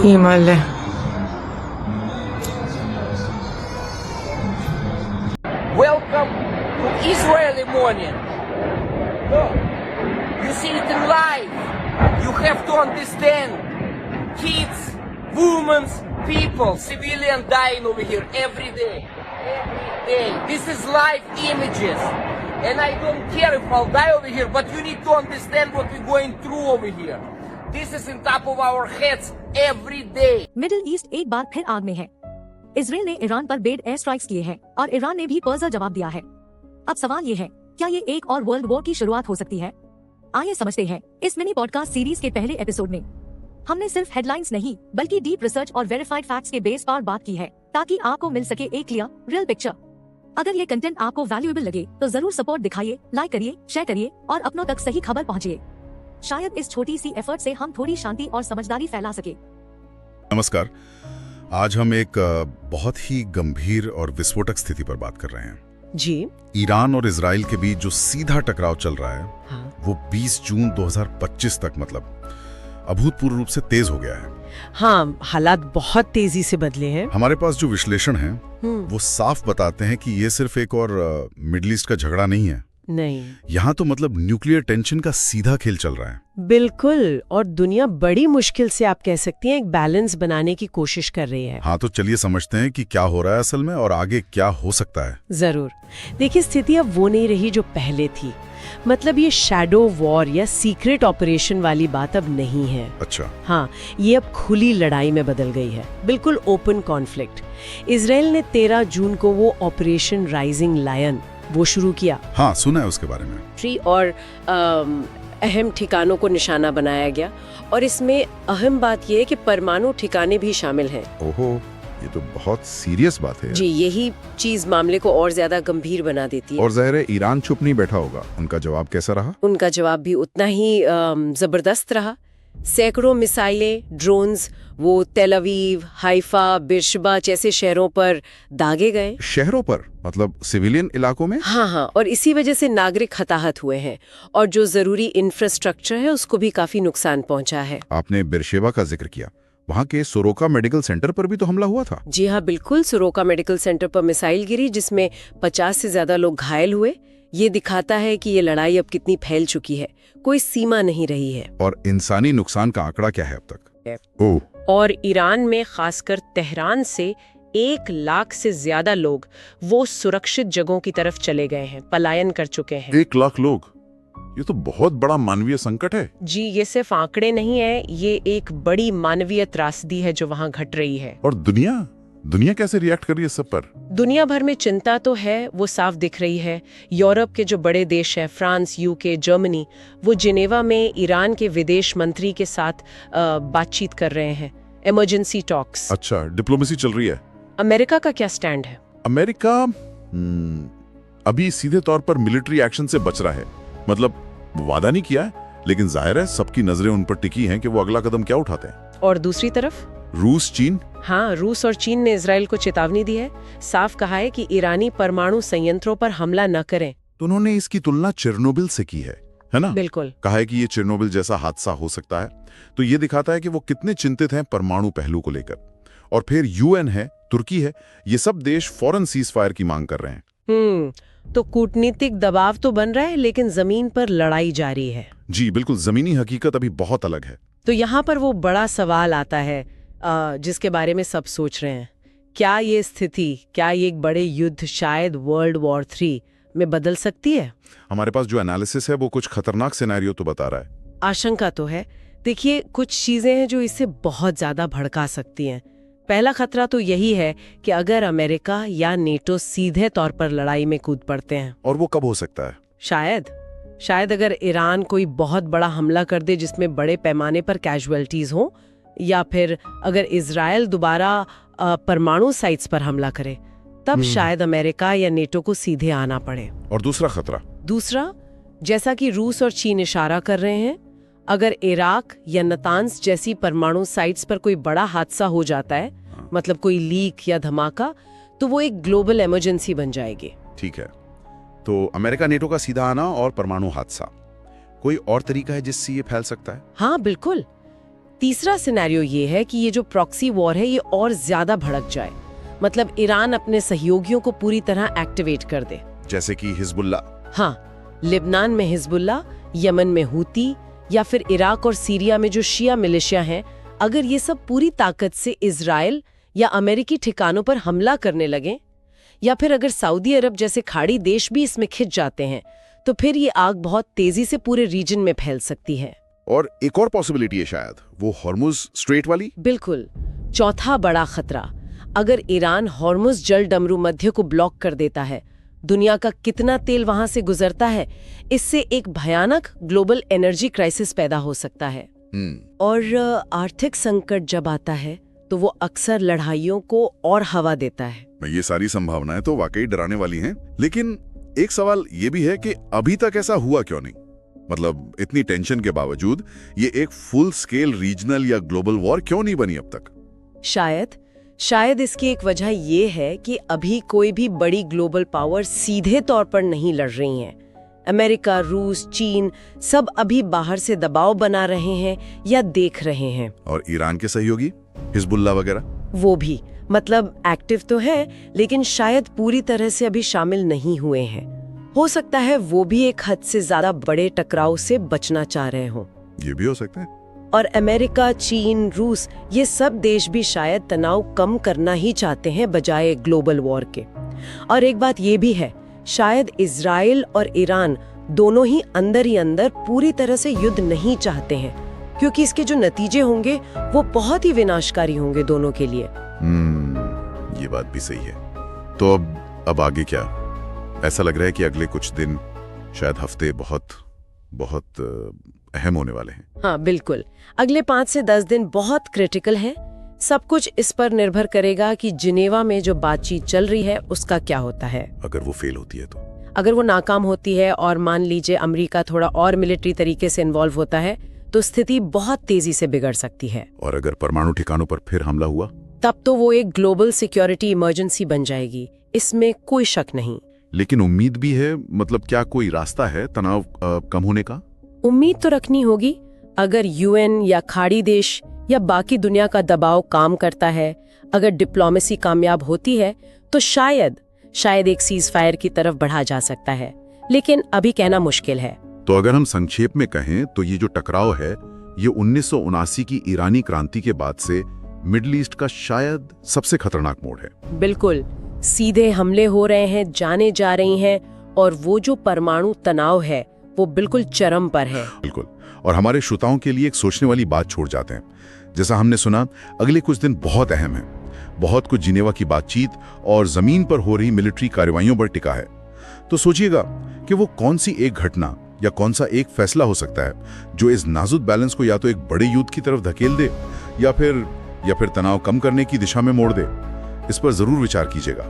Imale. Welcome to Israeli morning. Look, you see it in live. You have to understand. Kids, women, people, civilian dying over here every day. Every day. This is live images. And I don't care if I'll die over here, but you need to understand what we're going through over here. This is on top of our heads every day. Middle east एक बार फिर आग में है। Israel ने Iran पर bed air strikes किए हैं और ईरान ने भी पर्जर जवाब दिया है। अब सवाल ये है, क्या ये एक और वर्ल्ड वॉर की शुरुआत हो सकती है? आइए समझते हैं इस मिनी पॉडकास्ट सीरीज के पहले एपिसोड में। हमने सिर्फ हेडलाइंस नहीं बल्कि डीप रिसर्च और वेरीफाइड फैक्ट्स के बेस पर बात की है ताकि आपको मिल सके एक क्लियर रियल पिक्चर। अगर ये कंटेंट आपको वैल्यूएबल लगे तो जरूर सपोर्ट दिखाइए, लाइक करिए, शेयर करिए और अपनों तक सही खबर पहुंचिए। शायद इस छोटी सी एफर्ट से हम थोड़ी शांति और समझदारी फैला सके। नमस्कार। आज हम एक बहुत ही गंभीर और विस्फोटक स्थिति पर बात कर रहे हैं जी। ईरान और इजराइल के बीच जो सीधा टकराव चल रहा है वो 20 जून 2025 तक मतलब अभूतपूर्व रूप से तेज हो गया है। हाँ, हालात बहुत तेजी से बदले हैं। हमारे पास जो विश्लेषण है वो साफ बताते हैं कि ये सिर्फ एक और मिडिल ईस्ट का झगड़ा नहीं है। नहीं, यहाँ तो मतलब न्यूक्लियर टेंशन का सीधा खेल चल रहा है। बिल्कुल। और दुनिया बड़ी मुश्किल से आप कह सकती हैं एक बैलेंस बनाने की कोशिश कर रही है। हाँ, तो चलिए समझते हैं कि क्या हो रहा है असल में और आगे क्या हो सकता है। जरूर। देखिए, स्थिति अब वो नहीं रही जो पहले थी। मतलब ये शैडो वॉर या सीक्रेट ऑपरेशन वाली बात अब नहीं है। अच्छा। हाँ, ये अब खुली लड़ाई में बदल गई है, बिल्कुल ओपन कॉन्फ्लिक्ट। इजराइल ने 13 जून को वो ऑपरेशन राइजिंग लायन वो शुरू किया। हाँ, सुना है उसके बारे में। और अहम ठिकानों को निशाना बनाया गया और इसमें अहम बात यह है कि परमाणु ठिकाने भी शामिल हैं। ओहो, ये तो बहुत सीरियस बात है। जी, यही चीज मामले को और ज्यादा गंभीर बना देती है। और जाहिर है ईरान चुप नहीं बैठा होगा। उनका जवाब कैसा रहा? उनका जवाब भी उतना ही जबरदस्त रहा। सैकड़ों मिसाइलें, ड्रोन्स वो तेल अवीव, हाइफा, बिरशबा जैसे शहरों पर दागे गए। शहरों पर मतलब सिविलियन इलाकों में? हाँ, और इसी वजह से नागरिक हताहत हुए हैं और जो जरूरी इंफ्रास्ट्रक्चर है उसको भी काफी नुकसान पहुंचा है। आपने बिरशेबा का जिक्र किया, वहाँ के सोरोका मेडिकल सेंटर पर भी तो हमला हुआ था। जी हाँ, बिल्कुल। सोरोका मेडिकल सेंटर पर मिसाइल गिरी जिसमें 50 से ज्यादा लोग घायल हुए। ये दिखाता है कि ये लड़ाई अब कितनी फैल चुकी है, कोई सीमा नहीं रही है। और इंसानी नुकसान का आंकड़ा क्या है अब तक? ओह। और ईरान में खासकर तेहरान से 1 लाख से ज्यादा लोग वो सुरक्षित जगहों की तरफ चले गए हैं, पलायन कर चुके हैं। 1 लाख लोग? ये तो बहुत बड़ा मानवीय संकट है। जी, ये सिर्फ आंकड़े नहीं है, ये एक बड़ी मानवीय त्रासदी है जो वहाँ घट रही है। और दुनिया कैसे रिएक्ट कर रही है सब पर? दुनिया भर में चिंता तो है, वो साफ दिख रही है। यूरोप के जो बड़े देश हैं, फ्रांस, यूके, जर्मनी, वो जिनेवा में ईरान के विदेश मंत्री के साथ बातचीत कर रहे हैं, इमरजेंसी टॉक्स। अच्छा, डिप्लोमेसी चल रही है। अमेरिका का क्या स्टैंड है? अमेरिका अभी सीधे तौर पर मिलिट्री एक्शन से बच रहा है। मतलब वादा नहीं किया है, लेकिन जाहिर है सबकी नजरें उन पर टिकी हैं कि वो अगला कदम क्या उठाते हैं। और दूसरी तरफ रूस, चीन? हाँ, रूस और चीन ने इजराइल को चेतावनी दी है। साफ कहा है कि ईरानी परमाणु संयंत्रों पर हमला न करें। तो उन्होंने इसकी तुलना चेरनोबिल से की है ना? बिल्कुल। कहा है कि ये चेरनोबिल जैसा हादसा हो सकता है। तो ये दिखाता है कि वो कितने चिंतित हैं परमाणु पहलू को लेकर। और फिर यूएन है, तुर्की है, ये सब देश फौरन सीज फायर की मांग कर रहे हैं। तो कूटनीतिक दबाव तो बन रहा है, लेकिन जमीन पर लड़ाई जारी है। जी बिल्कुल, जमीनी हकीकत अभी बहुत अलग है। तो यहाँ पर वो बड़ा सवाल आता है जिसके बारे में सब सोच रहे हैं। क्या ये स्थिति, क्या ये एक बड़े युद्ध शायद वर्ल्ड वॉर 3 में बदल सकती है? हमारे पास जो एनालिसिस है वो कुछ खतरनाक सिनेरियो तो बता रहा है। आशंका तो है। देखिए, कुछ चीजें हैं जो इसे बहुत ज्यादा भड़का सकती हैं। पहला खतरा तो यही है कि अगर अमेरिका या नेटो सीधे तौर पर लड़ाई में कूद पड़ते हैं। और वो कब हो सकता है? शायद अगर ईरान कोई बहुत बड़ा हमला कर दे जिसमें बड़े पैमाने पर कैजुअलिटीज हो, या फिर अगर इजराइल दोबारा परमाणु साइट्स पर हमला करे, तब शायद अमेरिका या नेटो को सीधे आना पड़े। और दूसरा खतरा? दूसरा, जैसा कि रूस और चीन इशारा कर रहे हैं, अगर इराक या नतान्स जैसी परमाणु साइट्स पर कोई बड़ा हादसा हो जाता है, मतलब कोई लीक या धमाका, तो वो एक ग्लोबल इमरजेंसी बन जाएगी। ठीक है, तो अमेरिका नेटो का सीधा आना और परमाणु हादसा, कोई और तरीका है जिससे ये फैल सकता है? हाँ बिल्कुल। तीसरा सिनेरियो ये है कि ये जो प्रॉक्सी वॉर है ये और ज्यादा भड़क जाए, मतलब ईरान अपने सहयोगियों को पूरी तरह एक्टिवेट कर दे। जैसे कि हिजबुल्ला। हाँ, लिबनान में हिजबुल्ला, यमन में हूती, या फिर इराक और सीरिया में जो शिया मिलिशिया हैं, अगर ये सब पूरी ताकत से इजराइल या अमेरिकी ठिकानों पर हमला करने लगे, या फिर अगर सऊदी अरब जैसे खाड़ी देश भी इसमें खिंच जाते हैं, तो फिर ये आग बहुत तेजी से पूरे रीजन में फैल सकती है। और एक और पॉसिबिलिटी है शायद, वो हॉर्मुज स्ट्रेट वाली। बिल्कुल, चौथा बड़ा खतरा, अगर ईरान हॉर्मुज जल डमरू मध्य को ब्लॉक कर देता है, दुनिया का कितना तेल वहां से गुजरता है, इससे एक भयानक ग्लोबल एनर्जी क्राइसिस पैदा हो सकता है। और आर्थिक संकट जब आता है तो वो अक्सर लड़ाइयों को और हवा देता है। ये सारी संभावनाएं तो वाकई डराने वाली हैं, लेकिन एक सवाल ये भी है कि अभी तक ऐसा हुआ क्यों नहीं? मतलब इतनी टेंशन के बावजूद ये एक फुल स्केल रीजनल या ग्लोबल वॉर क्यों नहीं बनी अब तक? शायद इसकी एक वजह ये है कि अभी कोई भी बड़ी ग्लोबल पावर सीधे तौर पर नहीं लड़ रही हैं। अमेरिका, रूस, चीन सब अभी बाहर से दबाव बना रहे हैं या देख रहे हैं। और ईरान के सहयोगी हिजबुल्ला वगैरह, वो भी मतलब एक्टिव तो है, लेकिन शायद पूरी तरह से अभी शामिल नहीं हुए हैं। हो सकता है वो भी एक हद से ज्यादा बड़े टकराव से बचना चाह रहे हों। ये भी हो सकता है। और अमेरिका, चीन, रूस, ये सब देश भी शायद तनाव कम करना ही चाहते हैं बजाय ग्लोबल वॉर के। और एक बात ये भी है, शायद इजराइल और ईरान दोनों ही अंदर पूरी तरह से युद्ध नहीं चाहते हैं, क्योंकि इसके जो नतीजे होंगे वो बहुत ही विनाशकारी होंगे दोनों के लिए। ये बात भी सही है। तो अब आगे क्या? ऐसा लग रहा है कि अगले कुछ दिन, शायद हफ्ते बहुत अहम होने वाले हैं। हाँ बिल्कुल, अगले 5 से 10 दिन बहुत क्रिटिकल हैं। सब कुछ इस पर निर्भर करेगा कि जिनेवा में जो बातचीत चल रही है उसका क्या होता है। अगर वो फेल होती है तो? अगर वो नाकाम होती है और मान लीजिए अमेरिका थोड़ा और मिलिट्री तरीके से इन्वॉल्व होता है, तो स्थिति बहुत तेजी से बिगड़ सकती है। और अगर परमाणु ठिकानों पर फिर हमला हुआ, तब तो वो एक ग्लोबल सिक्योरिटी इमरजेंसी बन जाएगी, इसमें कोई शक नहीं। लेकिन उम्मीद भी है, मतलब क्या कोई रास्ता है तनाव कम होने का? उम्मीद तो रखनी होगी। अगर यूएन या खाड़ी देश या बाकी दुनिया का दबाव काम करता है, अगर डिप्लोमेसी कामयाब होती है, तो शायद एक सीज फायर की तरफ बढ़ा जा सकता है, लेकिन अभी कहना मुश्किल है। तो अगर हम संक्षेप में कहें तो ये जो टकराव है, ये 1979 की ईरानी क्रांति के बाद से मिडिल ईस्ट का शायद सबसे खतरनाक मोड़ है। बिल्कुल, सीधे हमले हो रहे हैं, जाने जा रही हैं, और वो जो परमाणु तनाव है वो बिल्कुल चरम पर है। बिल्कुल। और हमारे श्रोताओं के लिए एक सोचने वाली बात छोड़ जाते हैं। जैसा हमने सुना, अगले कुछ दिन बहुत अहम है। बहुत कुछ जिनेवा की बातचीत और जमीन पर हो रही मिलिट्री कार्रवाइयों पर टिका है। तो सोचिएगा कि वो कौन सी एक घटना या कौन सा एक फैसला हो सकता है जो इस नाजुक बैलेंस को या तो एक बड़े युद्ध की तरफ धकेल दे या फिर तनाव कम करने की दिशा में मोड़ दे। इस पर जरूर विचार कीजिएगा।